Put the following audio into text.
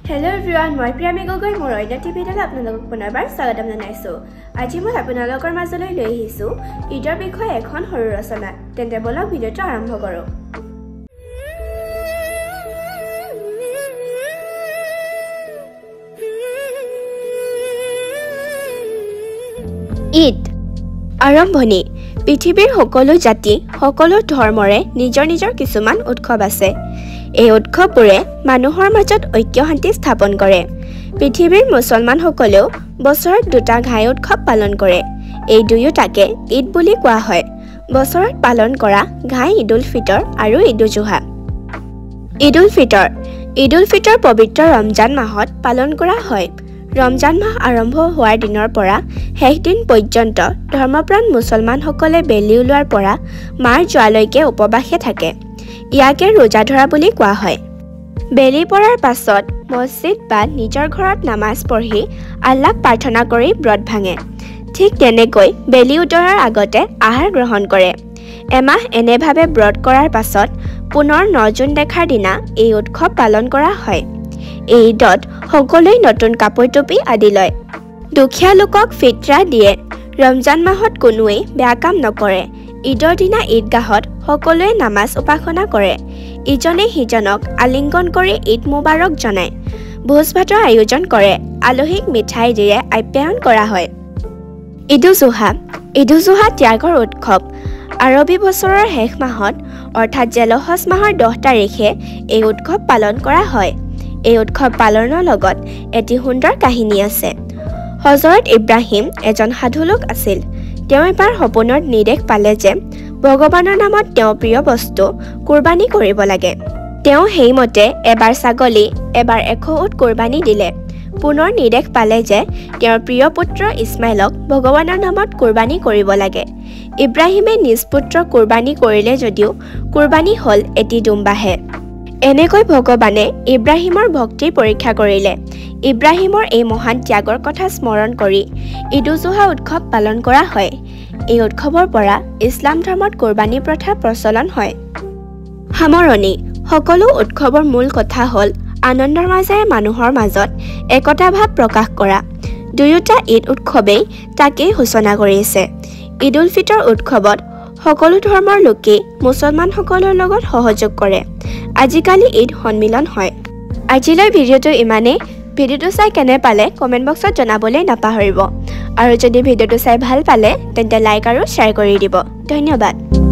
Hello everyone, মই প্ৰিয়ামী গগৈ মোৰ অন্য টিভিলৈ আপোনালোকক পুনৰবাৰ স্বাগতম জনাইছো। আজি মই আপোনালোকৰ মাজলৈ লৈ আহিছো ঈদৰ বিষয়ে এখন সৰু ৰচনা। তেন্তে বলক ভিডিঅ'টো আৰম্ভ কৰো। ঈদ আৰম্ভণি। পৃথিৱীৰ সকলো জাতি, সকলো ধৰ্মৰে নিজৰ নিজৰ কিছুমান উৎসৱ আছে। এই উৎসৱবোৰে মানুহৰ মাজত ঐক্য শান্তি স্থাপন কৰে। পৃথিৱীৰ মুছলমানসকলেও বছৰত দুটা ঘাই উৎসৱ পালন কৰে। এই দুয়োটাকে ঈদ বুলি কোৱা হয়। বছৰত পালন কৰা ঘাই ঈদ উল ফিতৰ আৰু ঈদ উল জুহা। ঈদ উল ফিতৰ পবিত্ৰ ৰমজান মাহত পালন কৰা হয়। ৰমজান মাহ আৰম্ভ হোৱাৰ দিনৰ পৰা শেষ দিন পৰ্যন্ত ধৰ্মপ্ৰাণ মুছলমানসকলে বেলি ওলোৱাৰ পৰা মাৰ যোৱালৈকে উপবাসে থাকে। ইয়াকে ৰোজা ধৰা বুলি কোৱা হয়। বেলি পৰাৰ পাছত মছজিদ বা নিজৰ ঘৰত নামাজ পঢ়ি আল্লাহক প্ৰাৰ্থনা কৰি ব্ৰত ভাঙে। ঠিক তেনেকৈ বেলি উদয়ৰ আগতে আহাৰ গ্ৰহণ কৰে। এমাহ এনেভাৱে ব্ৰত কৰাৰ পাছত পুনৰ ৯ জুন দেখাৰ দিনা এই উৎসৱ পালন কৰা হয়। এই ঈদত সকলোৱে নতুন কাপোৰ টুপি আদি লয়। দুখীয়া লোকক ফিতৰা দিয়ে। ৰমজান মাহত কোনোৱেই বেয়া কাম নকৰে। ঈদৰ দিনা ঈদগাহত সকলোৱে নামাজ উপাসনা কৰে। ইজনে সিজনক আলিংগন কৰি ঈদ মুবাৰক জনায়। ভোজ ভাতৰ আয়োজন কৰে। আলহীক মিঠাই দিয়ে আপ্যায়ন কৰা হয়। ঈদ উল জুহা ত্যাগৰ উৎসৱ। আৰবী বছৰৰ শেষ মাহত অৰ্থাৎ জেলহজ মাহৰ 10 তাৰিখে এই উৎসৱ পালন কৰা হয়। এই উৎসৱ পালনৰ লগত এটি সুন্দৰ কাহিনী আছে। হজৰত ইব্ৰাহিম এজন সাধু লোক আছিল। তেওঁ এবাৰ সপোনত নিৰ্দেশ পালে যে ভগৱানৰ নামত তেওঁ প্ৰিয় বস্তু কুৰবানী কৰিব লাগে। তেওঁ সেইমতে এবাৰ ছাগলী, এবাৰ 100 উট কুৰবানী দিলে। পুনৰ নিৰ্দেশ পালে যে তেওঁৰ প্ৰিয় পুত্ৰ ইছমাইলক ভগৱানৰ নামত কুৰবানী কৰিব লাগে। ইব্ৰাহিমে নিজ পুত্ৰ কুৰবানী কৰিলে যদিও কুৰবানী হ'ল এটি দুম্বাহে। এনেকৈ ভগৱানে ইব্ৰাহিমৰ ভক্তিৰ পৰীক্ষা কৰিলে। ইব্ৰাহিমৰ এই মহান ত্যাগৰ কথা স্মৰণ কৰি ঈদ উল জুহা উৎসৱ পালন কৰা হয়। এই উৎসৱৰ পৰা ইছলাম ধৰ্মত কুৰবানী প্ৰথা প্ৰচলন হয়। সামৰণি। সকলো উৎসৱৰ মূল কথা হ'ল আনন্দৰ মাজেৰে মানুহৰ মাজত একতা ভাৱ প্ৰকাশ কৰা। দুয়োটা ঈদ উৎসৱেই তাকেই সূচনা কৰিছে। ঈদ উল ফিতৰ উৎসৱত সকলো ধৰ্মৰ লোকেই মুছলমানসকলৰ লগত সহযোগ কৰে। আজিকালি ঈদ সন্মিলন হয়। আজিলৈ ভিডিঅ'টো ইমানেই। ভিডিঅ'টো চাই কেনে পালে কমেণ্ট বক্সত জনাবলৈ নাপাহৰিব। আৰু যদি ভিডিঅ'টো চাই ভাল পালে তেন্তে লাইক আৰু শ্বেয়াৰ কৰি দিব। ধন্যবাদ।